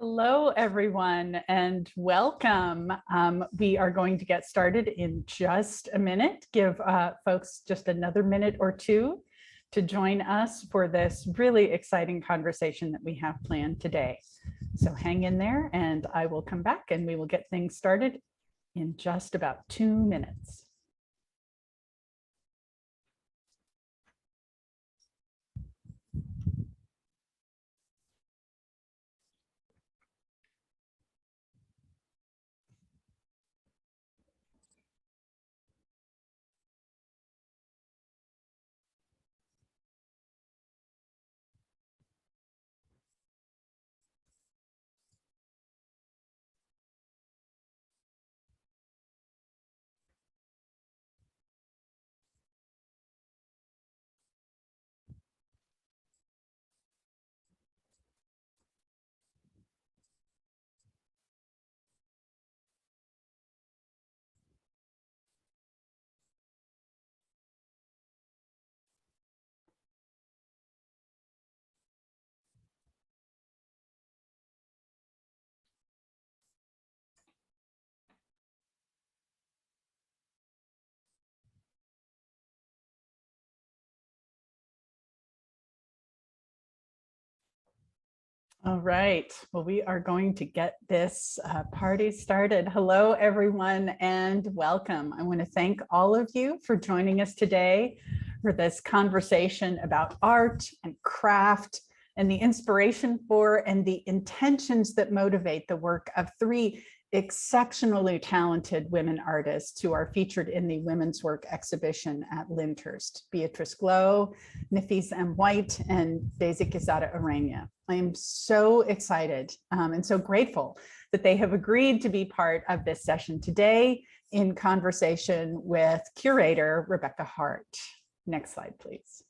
Hello, everyone, and welcome. We are going to get started in just a minute. Give folks just another minute or two to join us for this really exciting conversation that we have planned today. So hang in there and I will come back and we will get things started in just about 2 minutes. All right, well, we are going to get this party started. Hello, everyone, and welcome. I want to thank all of you for joining us today for this conversation about art and craft and the inspiration for and the intentions that motivate the work of three exceptionally talented women artists who are featured in the Women's Work exhibition at Lyndhurst: Beatrice Glow, Nafis M, and Quezada Ureña. I am so excited and so grateful that they have agreed to be part of this session today in conversation with curator Rebecca Hart. Next slide, please.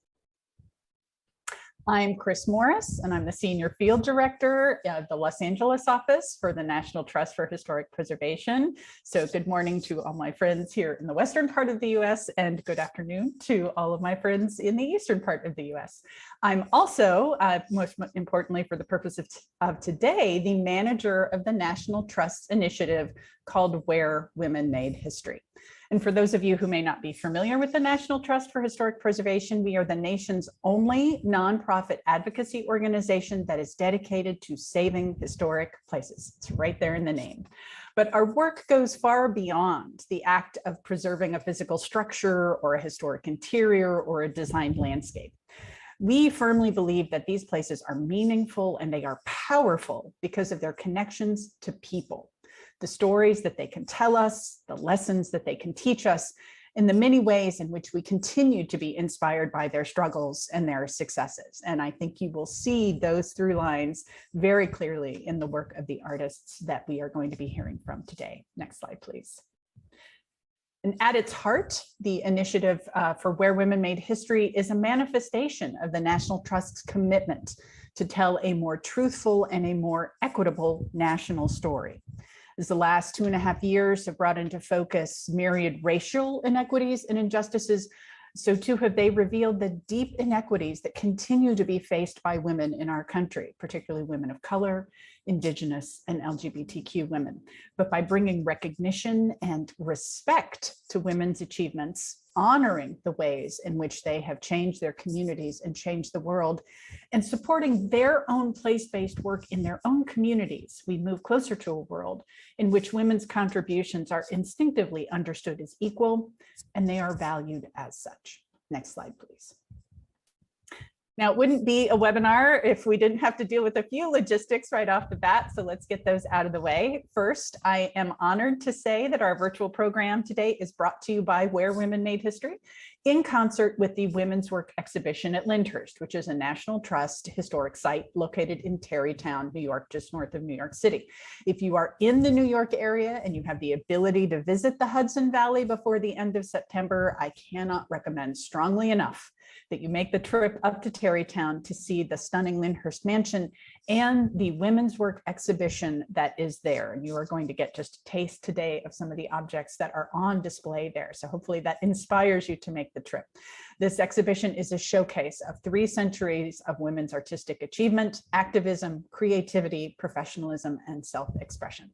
I'm Chris Morris, and I'm the Senior Field Director of the Los Angeles office for the National Trust for Historic Preservation. So good morning to all my friends here in the western part of the US, and good afternoon to all of my friends in the eastern part of the US. I'm also, most importantly for the purpose of today, the manager of the National Trust's initiative called Where Women Made History. And for those of you who may not be familiar with the National Trust for Historic Preservation, we are the nation's only nonprofit advocacy organization that is dedicated to saving historic places. It's right there in the name. But our work goes far beyond the act of preserving a physical structure or a historic interior or a designed landscape. We firmly believe that these places are meaningful and they are powerful because of their connections to people. The stories that they can tell us, the lessons that they can teach us, in the many ways in which we continue to be inspired by their struggles and their successes. And I think you will see those through lines very clearly in the work of the artists that we are going to be hearing from today. Next slide, please. And at its heart, the initiative for Where Women Made History is a manifestation of the National Trust's commitment to tell a more truthful and a more equitable national story. As the last 2.5 years have brought into focus myriad racial inequities and injustices, so too have they revealed the deep inequities that continue to be faced by women in our country, particularly women of color, Indigenous, and LGBTQ women. But by bringing recognition and respect to women's achievements, honoring the ways in which they have changed their communities and changed the world, and supporting their own place-based work in their own communities, we move closer to a world in which women's contributions are instinctively understood as equal and they are valued as such. Next slide, please. Now, it wouldn't be a webinar if we didn't have to deal with a few logistics right off the bat, so let's get those out of the way. First, I am honored to say that our virtual program today is brought to you by Where Women Made History in concert with the Women's Work exhibition at Lyndhurst, which is a National Trust historic site located in Tarrytown, New York, just north of New York City. If you are in the New York area and you have the ability to visit the Hudson Valley before the end of September, I cannot recommend strongly enough that you make the trip up to Tarrytown to see the stunning Lyndhurst mansion and the women's work exhibition that is there. And you are going to get just a taste today of some of the objects that are on display there. So hopefully that inspires you to make the trip. This exhibition is a showcase of 3 centuries of women's artistic achievement, activism, creativity, professionalism, and self-expression.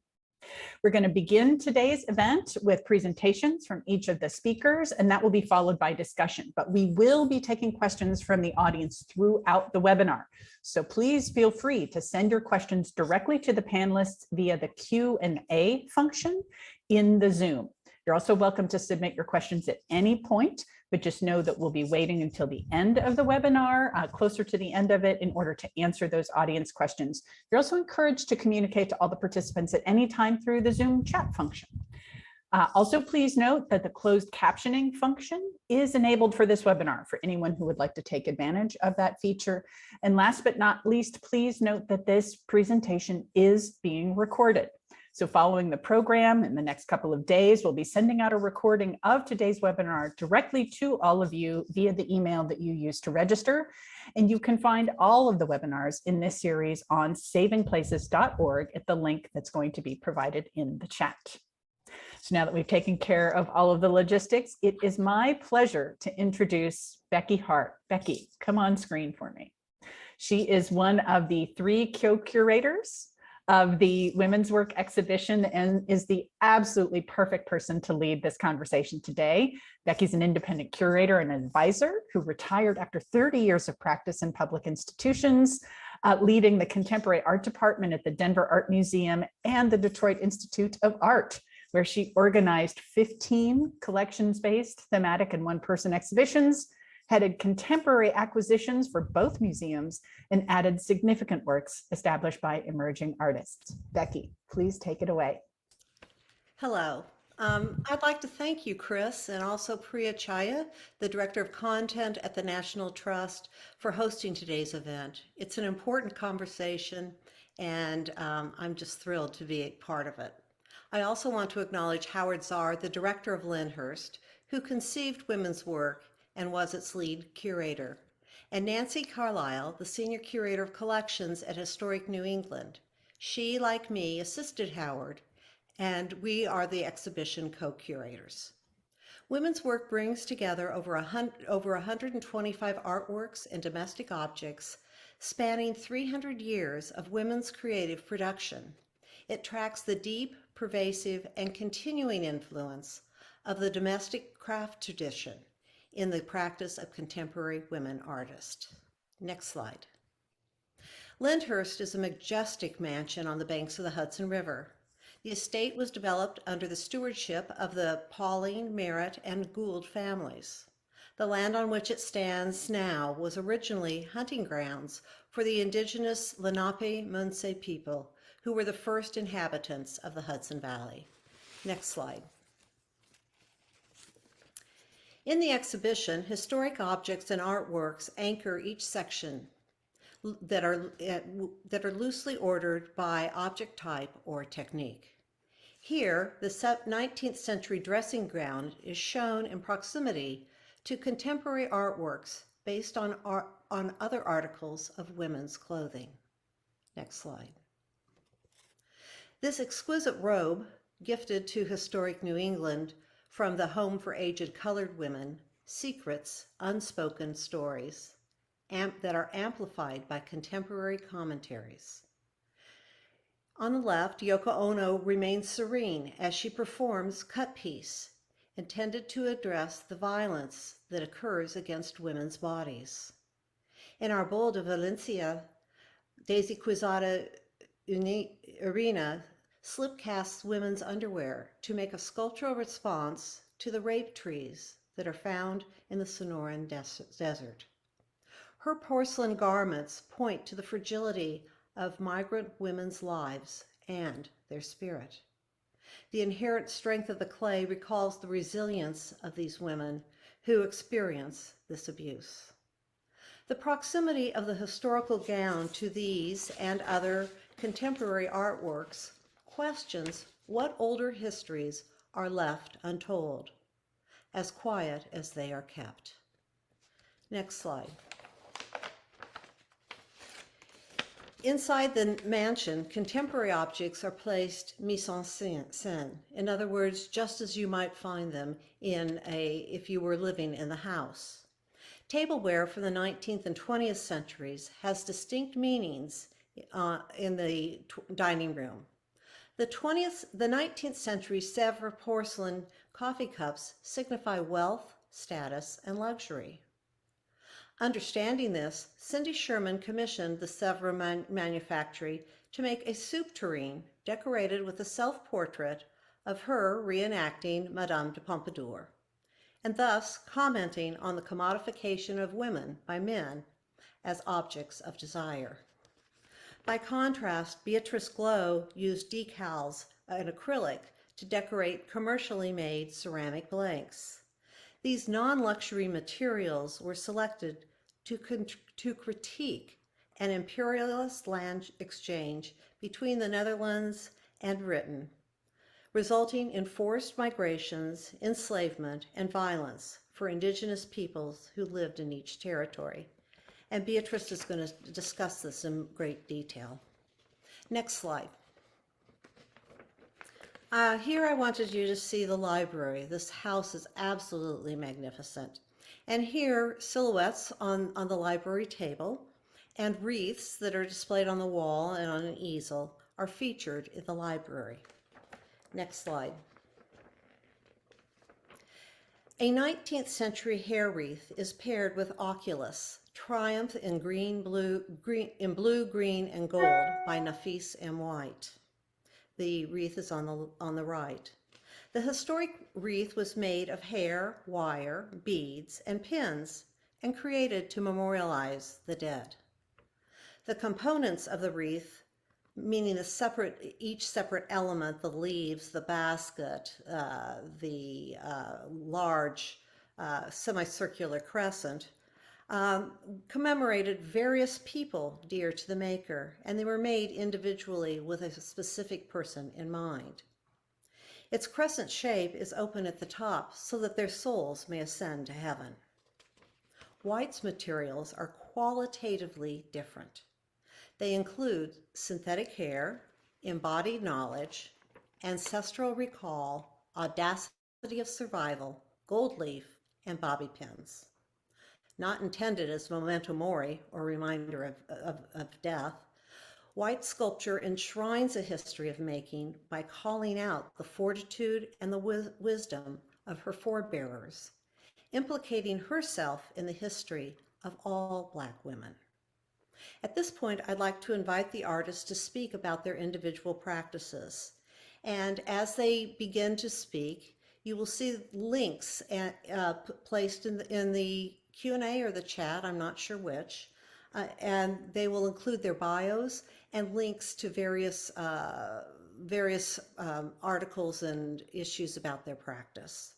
We're going to begin today's event with presentations from each of the speakers, and that will be followed by discussion. But we will be taking questions from the audience throughout the webinar. So please feel free to send your questions directly to the panelists via the Q&A function in the Zoom. You're also welcome to submit your questions at any point, but just know that we'll be waiting until the end of the webinar, closer to the end of it, in order to answer those audience questions. You're also encouraged to communicate to all the participants at any time through the Zoom chat function. Also, please note that the closed captioning function is enabled for this webinar for anyone who would like to take advantage of that feature. And last but not least, please note that this presentation is being recorded. So following the program in the next couple of days, we'll be sending out a recording of today's webinar directly to all of you via the email that you used to register. And you can find all of the webinars in this series on savingplaces.org at the link that's going to be provided in the chat. So now that we've taken care of all of the logistics, it is my pleasure to introduce Becky Hart. Becky, come on screen for me. She is one of the 3 co-curators of the women's work exhibition and is the absolutely perfect person to lead this conversation today. Becky's an independent curator and advisor who retired after 30 years of practice in public institutions, leading the contemporary art department at the Denver Art Museum and the Detroit Institute of Art, where she organized 15 collections-based thematic and one-person exhibitions, headed contemporary acquisitions for both museums, and added significant works established by emerging artists. Becky, please take it away. Hello. I'd like to thank you, Chris, and also Priya Chaya, the Director of Content at the National Trust, for hosting today's event. It's an important conversation, and I'm just thrilled to be a part of it. I also want to acknowledge Howard Czar, the Director of Lyndhurst, who conceived women's work and was its lead curator, and Nancy Carlisle, the Senior Curator of Collections at Historic New England. She, like me, assisted Howard, and we are the exhibition co-curators. Women's work brings together over 125 artworks and domestic objects spanning 300 years of women's creative production. It tracks the deep, pervasive, and continuing influence of the domestic craft tradition in the practice of contemporary women artists. Next slide. Lyndhurst is a majestic mansion on the banks of the Hudson River. The estate was developed under the stewardship of the Pauline, Merritt, and Gould families. The land on which it stands now was originally hunting grounds for the indigenous Lenape-Munsee people, who were the first inhabitants of the Hudson Valley. Next slide. In the exhibition, historic objects and artworks anchor each section that are loosely ordered by object type or technique. Here, the 19th century dressing gown is shown in proximity to contemporary artworks based on other articles of women's clothing. Next slide. This exquisite robe, gifted to historic New England from the Home for Aged Colored Women, secrets, unspoken stories that are amplified by contemporary commentaries. On the left, Yoko Ono remains serene as she performs Cut Piece, intended to address the violence that occurs against women's bodies. In our Bowl de Valencia, Daisy Quezada Ureña slip-casts women's underwear to make a sculptural response to the rape trees that are found in the Sonoran Desert. Her porcelain garments point to the fragility of migrant women's lives and their spirit. The inherent strength of the clay recalls the resilience of these women who experience this abuse. The proximity of the historical gown to these and other contemporary artworks questions what older histories are left untold, as quiet as they are kept. Next slide. Inside the mansion, contemporary objects are placed mise en scène. In other words, just as you might find them if you were living in the house. Tableware from the 19th and 20th centuries has distinct meanings in the dining room. The 19th century Sèvres porcelain coffee cups signify wealth, status, and luxury. Understanding this, Cindy Sherman commissioned the Sèvres manufactory to make a soup tureen decorated with a self-portrait of her reenacting Madame de Pompadour, and thus commenting on the commodification of women by men as objects of desire. By contrast, Beatrice Glow used decals and acrylic to decorate commercially made ceramic blanks. These non-luxury materials were selected to critique an imperialist land exchange between the Netherlands and Britain, resulting in forced migrations, enslavement, and violence for indigenous peoples who lived in each territory. And Beatrice is going to discuss this in great detail. Next slide. Here I wanted you to see the library. This house is absolutely magnificent. And here, silhouettes on the library table and wreaths that are displayed on the wall and on an easel are featured in the library. Next slide. A 19th century hair wreath is paired with Oculus, Triumph in blue, green, and gold by Nafis M. The wreath is on the right. The historic wreath was made of hair, wire, beads, and pins, and created to memorialize the dead. The components of the wreath, meaning each separate element, the leaves, the basket, the large semicircular crescent, commemorated various people dear to the maker, and they were made individually with a specific person in mind. Its crescent shape is open at the top so that their souls may ascend to heaven. White's materials are qualitatively different. They include synthetic hair, embodied knowledge, ancestral recall, audacity of survival, gold leaf, and bobby pins. Not intended as memento mori or reminder of death, White sculpture enshrines a history of making by calling out the fortitude and the wisdom of her forebearers, implicating herself in the history of all Black women. At this point, I'd like to invite the artists to speak about their individual practices. And as they begin to speak, you will see links placed in the Q&A or the chat, I'm not sure which, and they will include their bios and links to various articles and issues about their practice.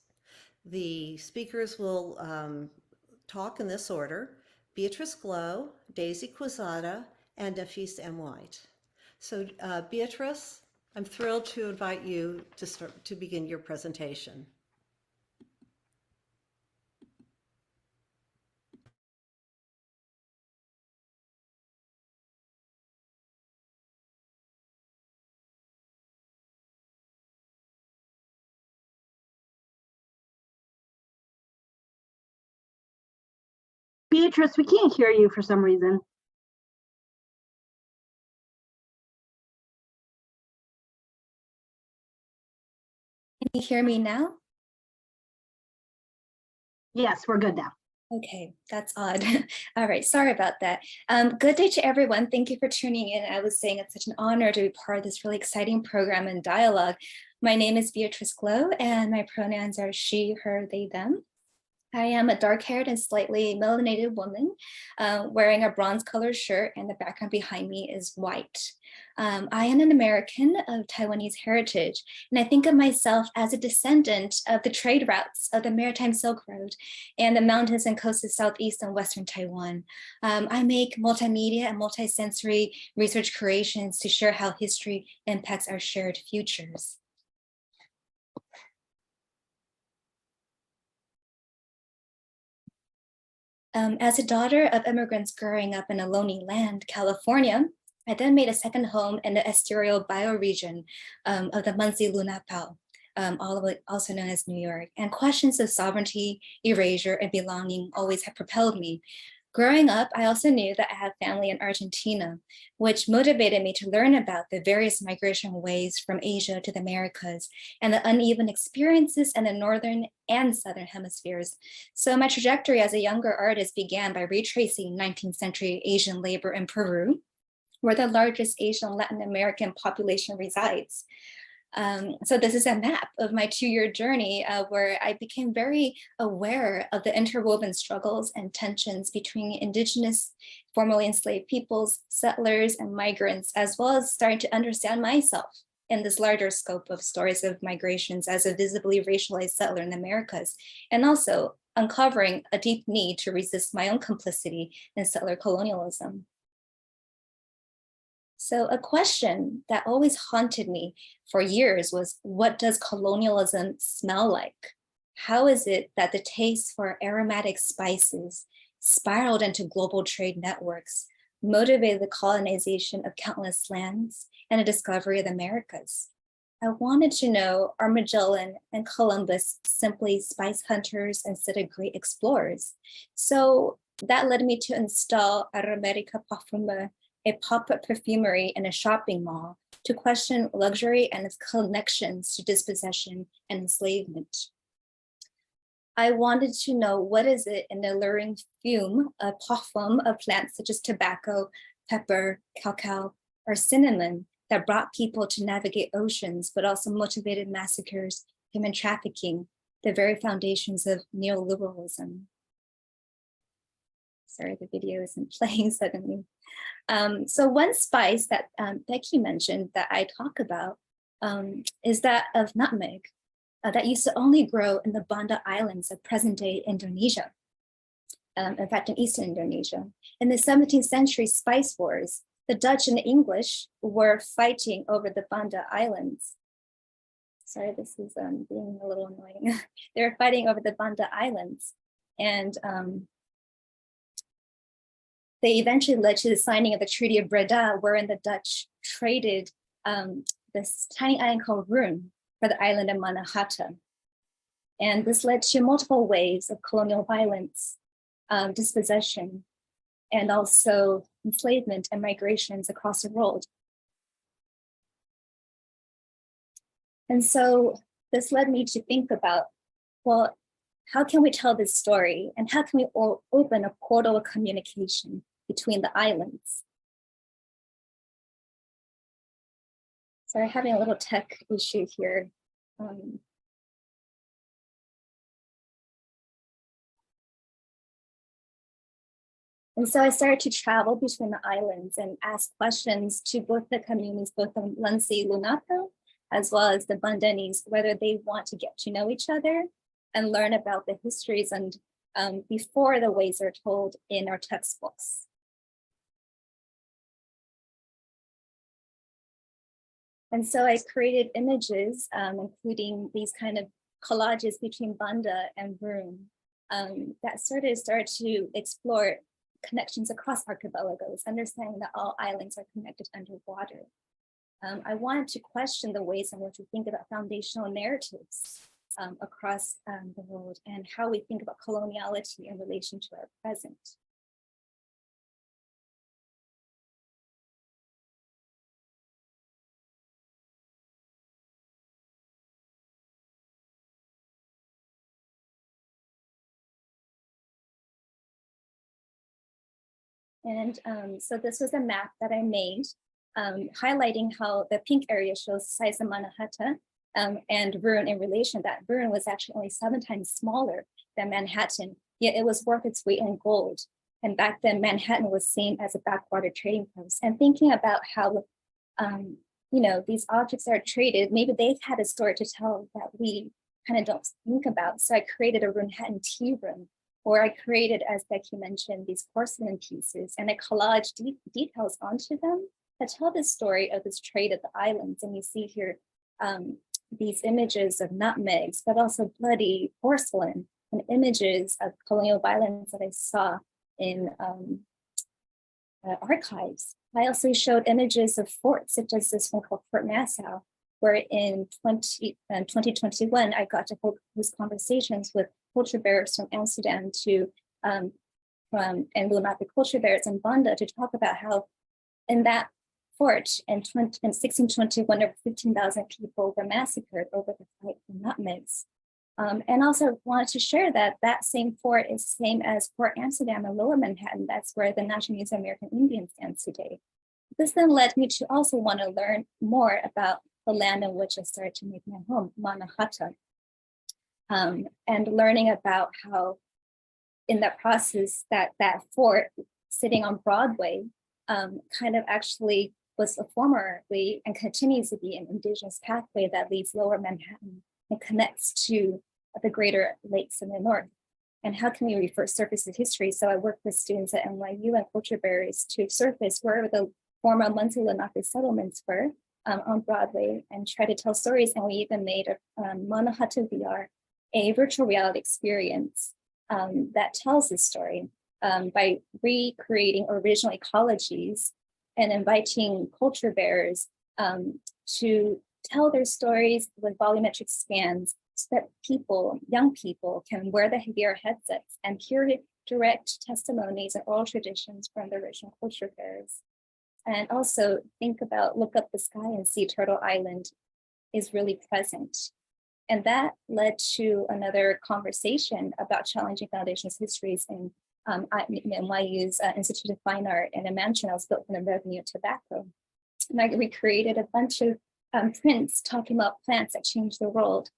The speakers will talk in this order: Beatrice Glow, Daisy Quezada, and Nafis M. So Beatrice, I'm thrilled to invite you to begin your presentation. Beatrice, we can't hear you for some reason. Can you hear me now? Yes, we're good now. Okay, that's odd. All right, sorry about that. Good day to everyone. Thank you for tuning in. I was saying it's such an honor to be part of this really exciting program and dialogue. My name is Beatrice Glow, and my pronouns are she, her, they, them. I am a dark-haired and slightly melanated woman wearing a bronze-colored shirt, and the background behind me is white. I am an American of Taiwanese heritage, and I think of myself as a descendant of the trade routes of the Maritime Silk Road and the mountains and coasts of Southeast and Western Taiwan. I make multimedia and multisensory research creations to share how history impacts our shared futures. As a daughter of immigrants growing up in a lonely land, California, I then made a second home in the estuarial bioregion of the Muncie Lunapao, also known as New York. And questions of sovereignty, erasure, and belonging always have propelled me. Growing up, I also knew that I had family in Argentina, which motivated me to learn about the various migration ways from Asia to the Americas and the uneven experiences in the Northern and Southern hemispheres. So my trajectory as a younger artist began by retracing 19th century Asian labor in Peru, where the largest Asian Latin American population resides. So this is a map of my 2-year journey where I became very aware of the interwoven struggles and tensions between indigenous, formerly enslaved peoples, settlers, and migrants, as well as starting to understand myself in this larger scope of stories of migrations as a visibly racialized settler in the Americas, and also uncovering a deep need to resist my own complicity in settler colonialism. So a question that always haunted me for years was, what does colonialism smell like? How is it that the taste for aromatic spices spiraled into global trade networks, motivated the colonization of countless lands and the discovery of the Americas? I wanted to know, are Magellan and Columbus simply spice hunters instead of great explorers? So that led me to install Rebecca Parfumer, a pop-up perfumery in a shopping mall, to question luxury and its connections to dispossession and enslavement. I wanted to know, what is it in the alluring fume, a parfum of plants such as tobacco, pepper, cacao, or cinnamon that brought people to navigate oceans, but also motivated massacres, human trafficking, the very foundations of neoliberalism. Sorry, the video isn't playing suddenly. So one spice that Becky mentioned that I talk about is that of nutmeg that used to only grow in the Banda Islands of present-day Indonesia. In fact, in Eastern Indonesia. In the 17th century spice wars, the Dutch and the English were fighting over the Banda Islands. Sorry, this is being a little annoying. They were fighting over the Banda Islands, and they eventually led to the signing of the Treaty of Breda, wherein the Dutch traded this tiny island called Rune for the island of Manhattan. And this led to multiple waves of colonial violence, dispossession, and also enslavement and migrations across the world. And so this led me to think about, well, how can we tell this story, and how can we open a portal of communication between the islands? Sorry, having a little tech issue here. And so I started to travel between the islands and ask questions to both the communities, both the Muncie Lunapao, as well as the Bandanese, whether they want to get to know each other and learn about the histories and before the ways are told in our textbooks. And so I created images, including these kind of collages between Banda and Rune that started to explore connections across archipelagos, understanding that all islands are connected underwater. I wanted to question the ways in which we think about foundational narratives across the world, and how we think about coloniality in relation to our present. And so this was a map that I made, highlighting how the pink area shows the size of Manhattan and Rune in relation. That Rune was actually only 7 times smaller than Manhattan, yet it was worth its weight in gold. And back then, Manhattan was seen as a backwater trading post. And thinking about how, these objects are traded, maybe they've had a story to tell that we kind of don't think about. So I created a Runhattan tea room, or I created, as Becky mentioned, these porcelain pieces, and I collaged details onto them that tell the story of this trade at the islands. And you see here these images of nutmegs, but also bloody porcelain, and images of colonial violence that I saw in archives. I also showed images of forts, such as this one called Fort Nassau, where in 2021, I got to hold these conversations with culture bearers from Amsterdam and Lenape culture bearers in Banda to talk about how in that fort in 1621, over 15,000 people were massacred over the fight for nutmegs. And also wanted to share that that same fort is the same as Fort Amsterdam in Lower Manhattan. That's where the National Museum of American Indians stands today. This then led me to also want to learn more about the land in which I started to make my home, Manhattan, and learning about how in that process that fort sitting on Broadway kind of actually was a formerly and continues to be an indigenous pathway that leads Lower Manhattan and connects to the Greater Lakes in the north. And how can we surface the history? So I worked with students at NYU and culture bearers to surface where the former Munsee Lenape settlements were on Broadway and try to tell stories. And we even made a Manhattan VR, a virtual reality experience that tells this story by recreating original ecologies and inviting culture bearers to tell their stories with volumetric scans so that young people can wear the VR headsets and hear direct testimonies and oral traditions from the original culture bearers. And also look up the sky and see Turtle Island is really present. And that led to another conversation about challenging Foundation's histories in NYU's Institute of Fine Art and a mansion I was built from the revenue of tobacco. And I recreated a bunch of prints talking about plants that change the world,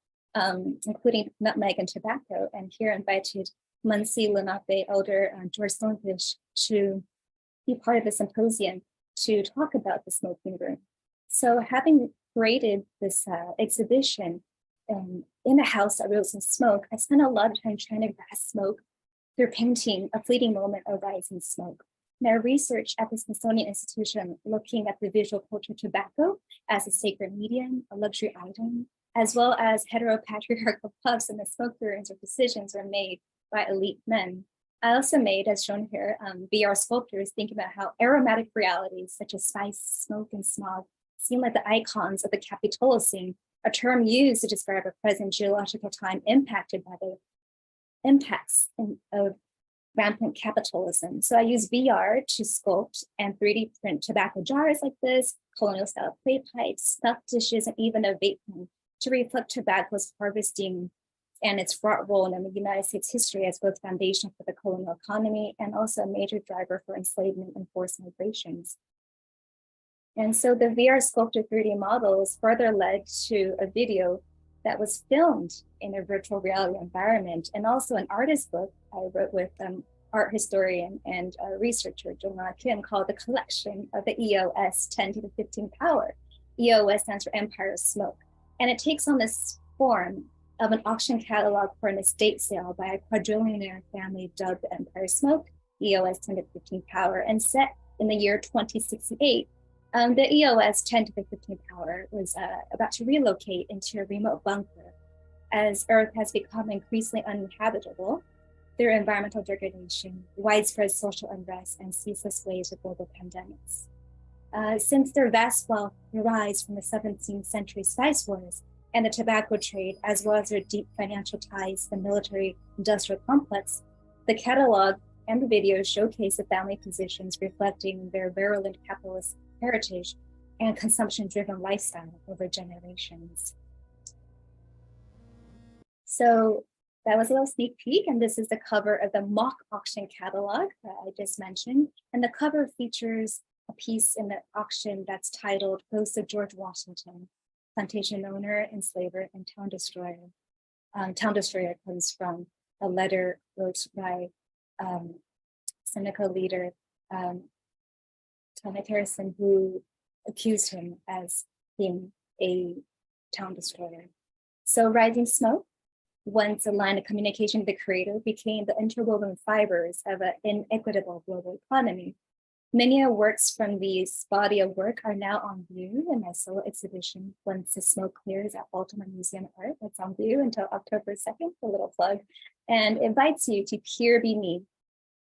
including nutmeg and tobacco. And here invited Munsee Lenape elder George Stonefish to be part of the symposium to talk about the smoking room. So having created this exhibition in a house that rose in smoke, I spent a lot of time trying to grasp smoke through painting a fleeting moment of rising smoke. Now, research at the Smithsonian Institution looking at the visual culture tobacco as a sacred medium, a luxury item, as well as heteropatriarchal puffs and the smoke rooms or decisions were made by elite men. I also made, as shown here, VR sculptures thinking about how aromatic realities such as spice, smoke, and smog seem like the icons of the Capitolocene, a term used to describe a present geological time impacted by the impacts of rampant capitalism. So I use VR to sculpt and 3D print tobacco jars like this, colonial style clay pipes, stuffed dishes, and even a vape pen to reflect tobacco's harvesting and its fraught role in the United States history as both foundation for the colonial economy and also a major driver for enslavement and forced migrations. And so the VR sculpted 3D models further led to a video that was filmed in a virtual reality environment, and also an artist book I wrote with art historian and researcher Jong-Ah Kim called The Collection of the EOS 10 to the 15 Power. EOS stands for Empire of Smoke. And it takes on this form of an auction catalog for an estate sale by a quadrillionaire family dubbed the Empire of Smoke, EOS 10 to the 15 Power, and set in the year 2068. The EOS 10 to the 15 Power was about to relocate into a remote bunker as Earth has become increasingly uninhabitable through environmental degradation, widespread social unrest, and ceaseless waves of global pandemics. Since their vast wealth arise from the 17th century spice wars and the tobacco trade, as well as their deep financial ties to the military-industrial complex, the catalog and the videos showcase the family positions reflecting their virulent capitalist heritage and consumption-driven lifestyle over generations. So that was a little sneak peek, and this is the cover of the mock auction catalog that I just mentioned. And the cover features a piece in the auction that's titled Ghost of George Washington, Plantation Owner, Enslaver, and Town Destroyer. Town Destroyer comes from a letter wrote by Seneca leader Thomas Harrison, who accused him as being a town destroyer. So Rising Smoke, once a line of communication with the creator, became the interwoven fibers of an inequitable global economy. Many of works from this body of work are now on view in my solo exhibition, Once the Smoke Clears at Baltimore Museum of Art. It's on view until October 2nd, a little plug, and invites you to peer beneath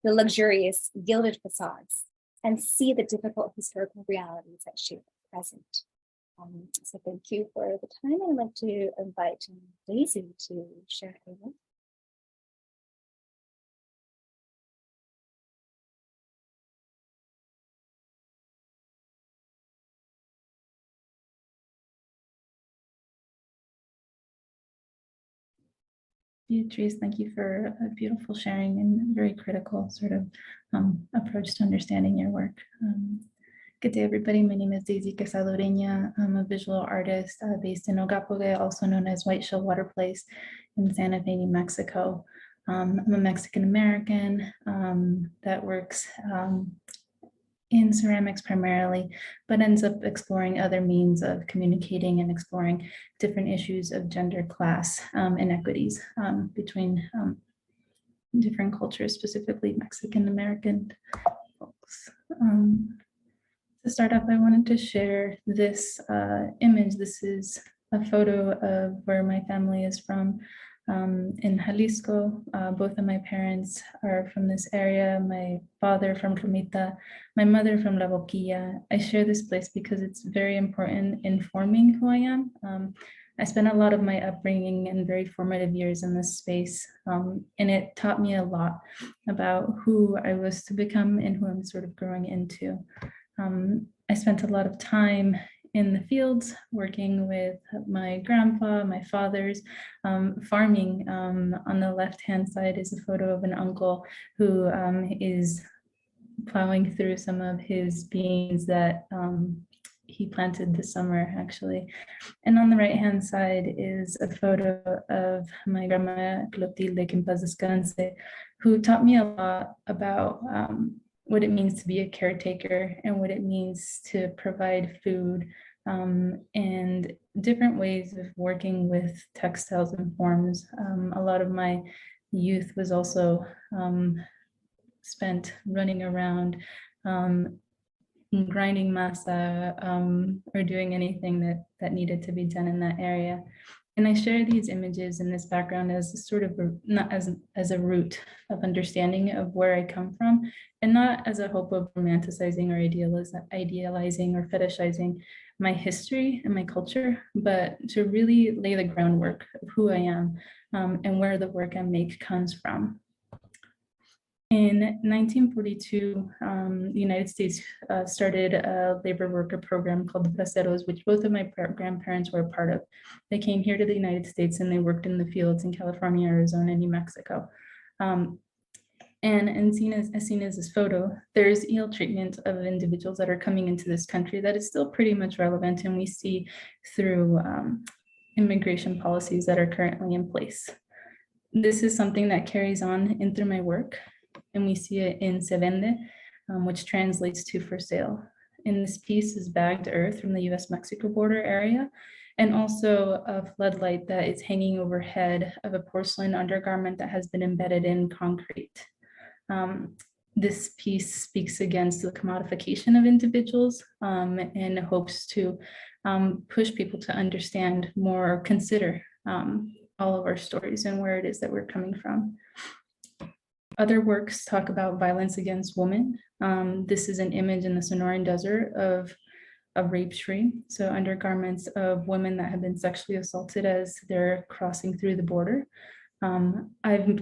the luxurious gilded facades, and see the difficult historical realities that shape the present. So thank you for the time. I'd like to invite Daisy to share her work. Beatrice, thank you for a beautiful sharing and very critical sort of approach to understanding your work. Good day, everybody. My name is Daisy Quezada Ureña. I'm a visual artist based in Ogapogue, also known as White Shell Water Place in Santa Fe, New Mexico. I'm a Mexican-American that works in ceramics primarily, but ends up exploring other means of communicating and exploring different issues of gender, class, inequities between different cultures, specifically Mexican-American folks. To start off, I wanted to share this image. This is a photo of where my family is from. In Jalisco, both of my parents are from this area. My father from Plumita, my mother from La Boquilla. I share this place because it's very important in forming who I am. I spent a lot of my upbringing and very formative years in this space, and it taught me a lot about who I was to become and who I'm sort of growing into. I spent a lot of time in the fields, working with my grandpa, my father's, farming. On the left-hand side is a photo of an uncle who is plowing through some of his beans that he planted this summer, actually. And on the right-hand side is a photo of my grandma, Clotilde, que en paz descanse, who taught me a lot about what it means to be a caretaker and what it means to provide food and different ways of working with textiles and forms. A lot of my youth was also spent running around grinding masa or doing anything that needed to be done in that area. And I share these images in this background as a sort of not as a root of understanding of where I come from, and not as a hope of romanticizing or idealizing or fetishizing my history and my culture, but to really lay the groundwork of who I am and where the work I make comes from. In 1942, the United States started a labor worker program called the Braceros, which both of my grandparents were a part of. They came here to the United States and they worked in the fields in California, Arizona, and New Mexico. And as seen as this photo, there's ill treatment of individuals that are coming into this country that is still pretty much relevant, and we see through immigration policies that are currently in place. This is something that carries on in through my work. And we see it in Se Vende, which translates to for sale. In this piece is bagged earth from the US-Mexico border area, and also a floodlight that is hanging overhead of a porcelain undergarment that has been embedded in concrete. This piece speaks against the commodification of individuals and hopes to push people to understand more, consider all of our stories and where it is that we're coming from. Other works talk about violence against women. This is an image in the Sonoran Desert of a rape tree. So undergarments of women that have been sexually assaulted as they're crossing through the border. I've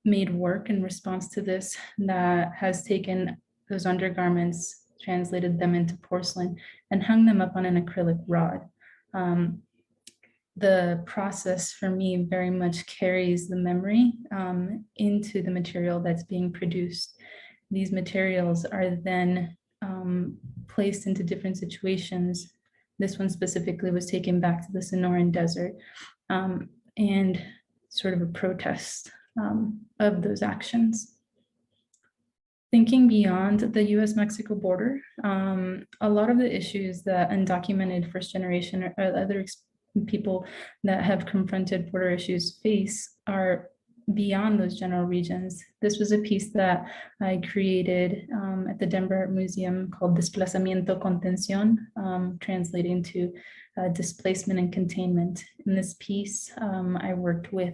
made work in response to this that has taken those undergarments, translated them into porcelain, and hung them up on an acrylic rod. The process for me very much carries the memory into the material that's being produced. These materials are then placed into different situations. This one specifically was taken back to the Sonoran Desert and sort of a protest of those actions. Thinking beyond the US-Mexico border, a lot of the issues that undocumented first generation or other people that have confronted border issues face are beyond those general regions. This was a piece that I created at the Denver Art Museum called Desplazamiento Contención, translating to displacement and containment. In this piece, I worked with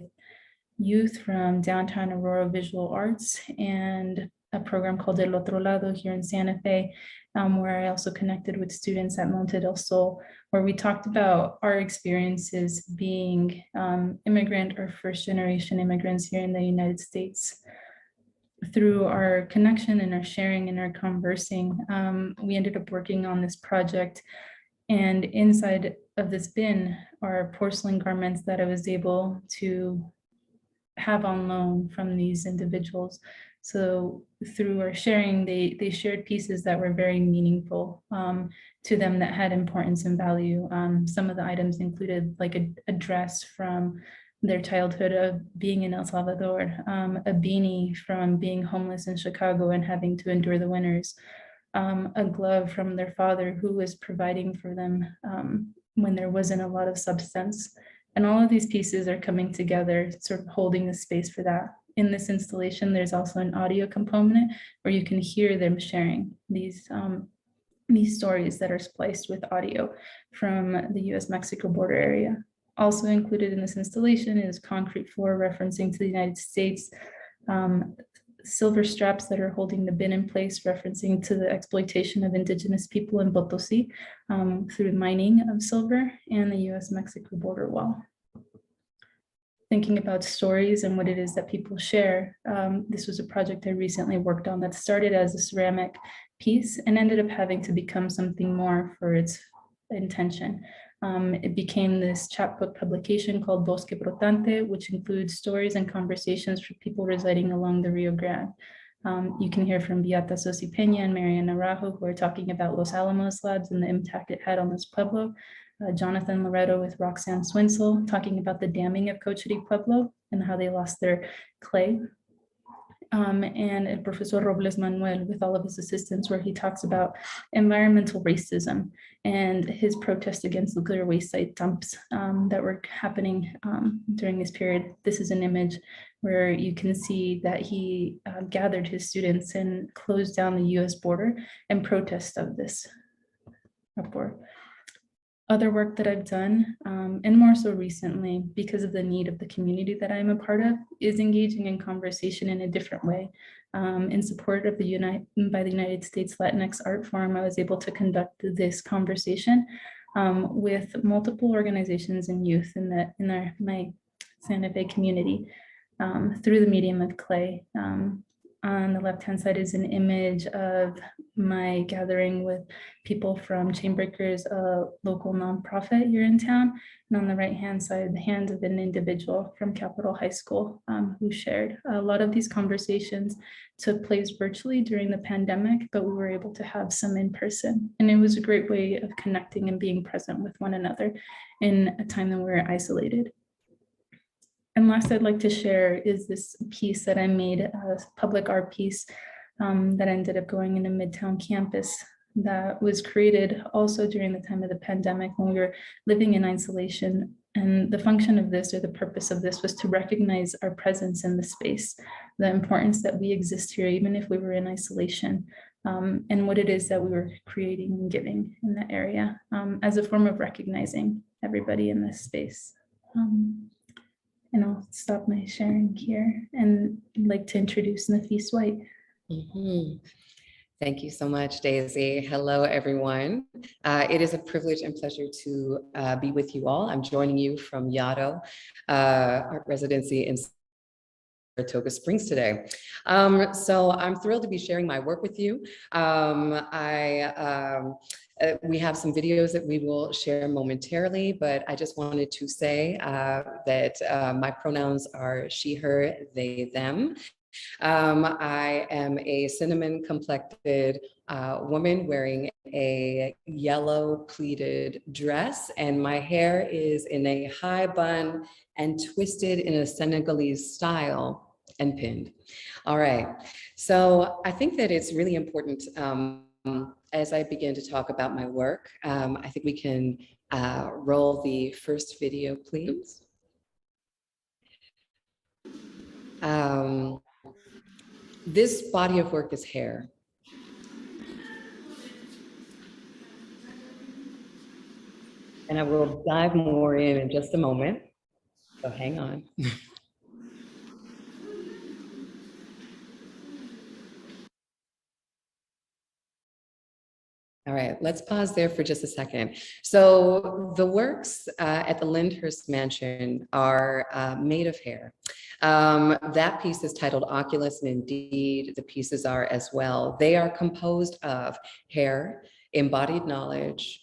youth from downtown Aurora Visual Arts and a program called El Otro Lado here in Santa Fe, where I also connected with students at Monte del Sol, where we talked about our experiences being immigrant or first generation immigrants here in the United States. Through our connection and our sharing and our conversing, we ended up working on this project. And inside of this bin are porcelain garments that I was able to have on loan from these individuals. So through our sharing, they shared pieces that were very meaningful to them, that had importance and value. Some of the items included like a dress from their childhood of being in El Salvador, a beanie from being homeless in Chicago and having to endure the winters, a glove from their father who was providing for them when there wasn't a lot of substance. And all of these pieces are coming together, sort of holding the space for that. In this installation, there's also an audio component where you can hear them sharing these stories that are spliced with audio from the US-Mexico border area. Also included in this installation is concrete floor referencing to the United States, silver straps that are holding the bin in place, referencing to the exploitation of indigenous people in Potosi through mining of silver, and the US-Mexico border wall. Thinking about stories and what it is that people share, this was a project I recently worked on that started as a ceramic piece and ended up having to become something more for its intention. It became this chapbook publication called Bosque Brotante, which includes stories and conversations for people residing along the Rio Grande. You can hear from Beata Sosi Peña and Marian Araujo, who are talking about Los Alamos slabs and the impact it had on this pueblo. Jonathan Loretto with Roxanne Swinsel talking about the damming of Cochiti Pueblo and how they lost their clay. And Professor Robles Manuel with all of his assistants, where he talks about environmental racism and his protest against nuclear waste site dumps that were happening during this period. This is an image where you can see that he gathered his students and closed down the US border in protest of this uproar. Other work that I've done, and more so recently, because of the need of the community that I'm a part of, is engaging in conversation in a different way. In support of the United States Latinx Art Forum, I was able to conduct this conversation with multiple organizations and youth in my Santa Fe community through the medium of clay. On the left-hand side is an image of my gathering with people from Chainbreakers, a local nonprofit here in town. And on the right-hand side, the hand of an individual from Capitol High School who shared. A lot of these conversations took place virtually during the pandemic, but we were able to have some in person. And it was a great way of connecting and being present with one another in a time that we were isolated. And last I'd like to share is this piece that I made, a public art piece that ended up going into Midtown campus that was created also during the time of the pandemic when we were living in isolation. And the function of this, or the purpose of this, was to recognize our presence in the space, the importance that we exist here, even if we were in isolation, and what it is that we were creating and giving in that area as a form of recognizing everybody in this space. And I'll stop my sharing here and I'd like to introduce Nafis White. Thank you so much, Daisy. Hello, everyone. It is a privilege and pleasure to be with you all. I'm joining you from Yaddo Art Residency in Saratoga Springs today. So I'm thrilled to be sharing my work with you. We have some videos that we will share momentarily, but I just wanted to say that my pronouns are she, her, they, them. I am a cinnamon complected woman wearing a yellow pleated dress, and my hair is in a high bun and twisted in a Senegalese style and pinned. All right, so I think that it's really important as I begin to talk about my work. I think we can roll the first video, please. This body of work is hair. And I will dive more in just a moment, so hang on. All right, let's pause there for just a second. So the works at the Lyndhurst mansion are made of hair. That piece is titled Oculus, and indeed the pieces are as well. They are composed of hair, embodied knowledge,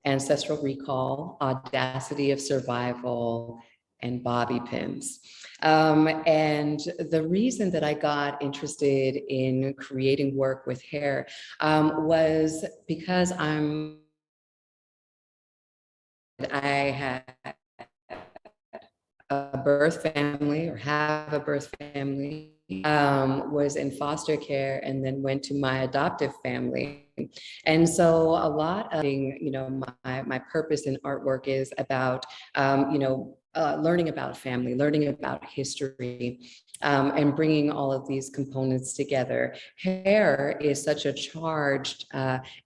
ancestral recall, audacity of survival, and bobby pins. And the reason that I got interested in creating work with hair was because I had a birth family, or have a birth family, was in foster care, and then went to my adoptive family. And so a lot of, my purpose in artwork is about, learning about family, learning about history, and bringing all of these components together. Hair is such a charged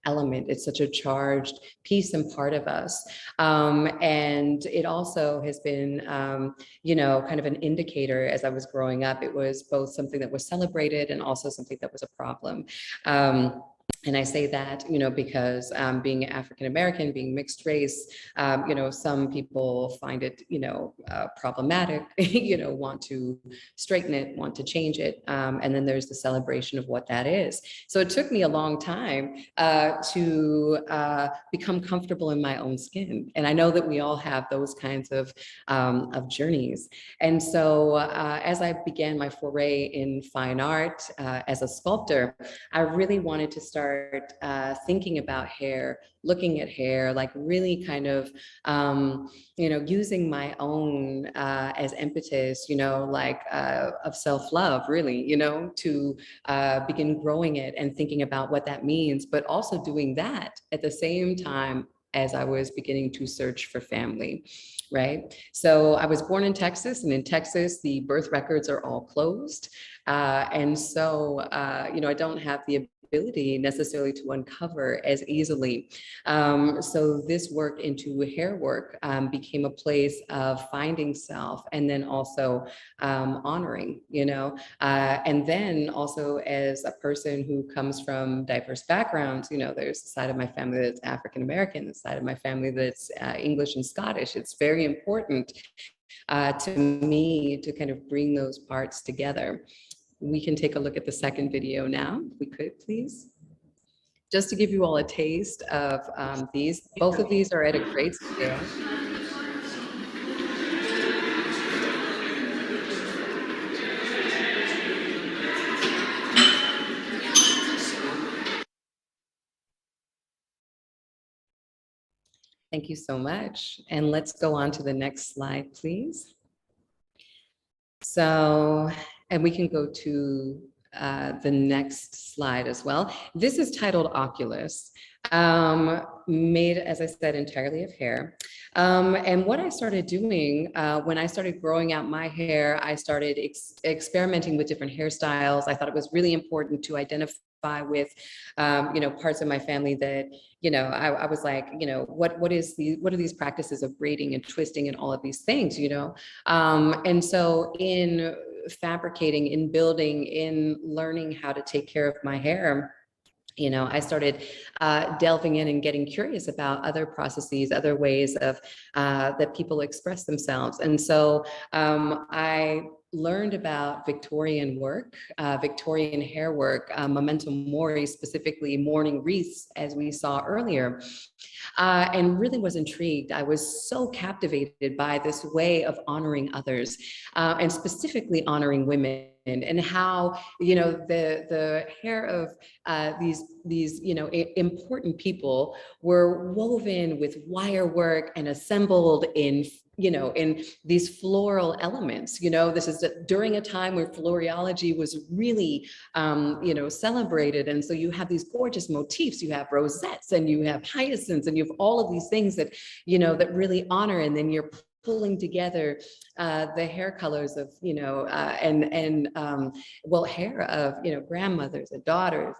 element. It's such a charged piece and part of us. And it also has been, kind of an indicator as I was growing up. It was both something that was celebrated and also something that was a problem. And I say that, because being African-American, being mixed race, some people find it, problematic, want to straighten it, want to change it. And then there's the celebration of what that is. So it took me a long time to become comfortable in my own skin. And I know that we all have those kinds of journeys. And so as I began my foray in fine art as a sculptor, I really wanted to start thinking about hair, looking at hair, like really kind of, using my own as impetus, of self-love, really, to begin growing it and thinking about what that means, but also doing that at the same time as I was beginning to search for family, right? So I was born in Texas, and in Texas, the birth records are all closed. And so, I don't have the ability necessarily to uncover as easily. So this work into hair work became a place of finding self, and then also honoring, and then also as a person who comes from diverse backgrounds, there's a side of my family that's African-American, the side of my family that's English and Scottish. It's very important to me to kind of bring those parts together. We can take a look at the second video now, if we could, please. Just to give you all a taste of these. Both of these are at a great scale. Thank you so much. And let's go on to the next slide, please. So, and we can go to the next slide as well. This is titled Oculus, made, as I said, entirely of hair. And what I started doing when I started growing out my hair, I started experimenting with different hairstyles. I thought it was really important to identify with, parts of my family that, I was like, what are these practices of braiding and twisting and all of these things, and so in fabricating, in building, in learning how to take care of my hair, I started delving in and getting curious about other processes, other ways of that people express themselves. And so I learned about Victorian work, Victorian hair work, memento mori, specifically mourning wreaths, as we saw earlier, and really was intrigued. I was so captivated by this way of honoring others, and specifically honoring women, and how, the hair of these important people were woven with wire work and assembled in these floral elements. This is during a time where floriology was really, celebrated. And so you have these gorgeous motifs, you have rosettes, and you have hyacinths, and you have all of these things that, that really honor, and then you're pulling together the hair colors of, hair of, grandmothers and daughters,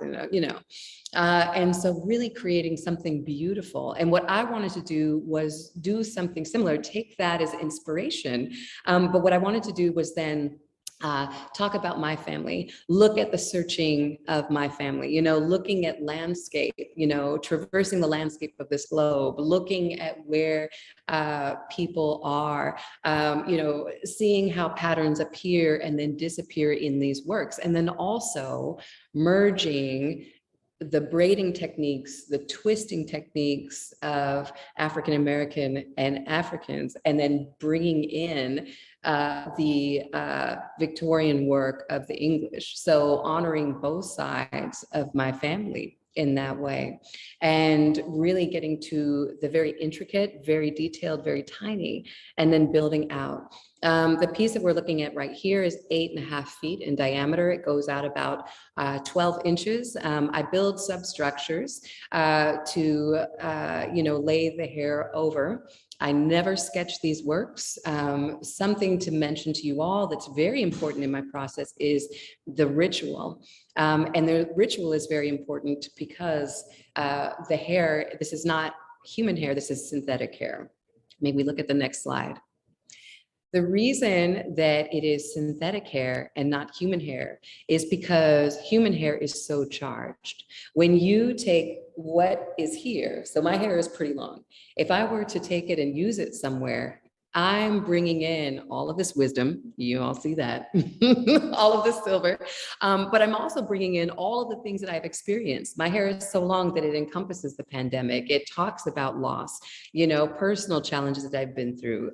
and so really creating something beautiful. And what I wanted to do was do something similar, take that as inspiration. But what I wanted to do was then talk about my family, look at the searching of my family, you know, looking at landscape, you know, traversing the landscape of this globe, looking at where people are, you know, seeing how patterns appear and then disappear in these works, and then also merging the braiding techniques, the twisting techniques of African American and Africans, and then bringing in the Victorian work of the English. So honoring both sides of my family in that way, and really getting to the very intricate, very detailed, very tiny, and then building out. The piece that we're looking at right here is 8.5 feet in diameter. It goes out about 12 inches. I build substructures to, you know, lay the hair over. I never sketch these works. Something to mention to you all that's very important in my process is the ritual. And the ritual is very important because the hair, this is not human hair, this is synthetic hair. Maybe we look at the next slide. The reason that it is synthetic hair and not human hair is because human hair is so charged. When you take what is here, so my hair is pretty long. If I were to take it and use it somewhere, I'm bringing in all of this wisdom. You all see that, all of this silver. But I'm also bringing in all of the things that I've experienced. My hair is so long that it encompasses the pandemic. It talks about loss, you know, personal challenges that I've been through,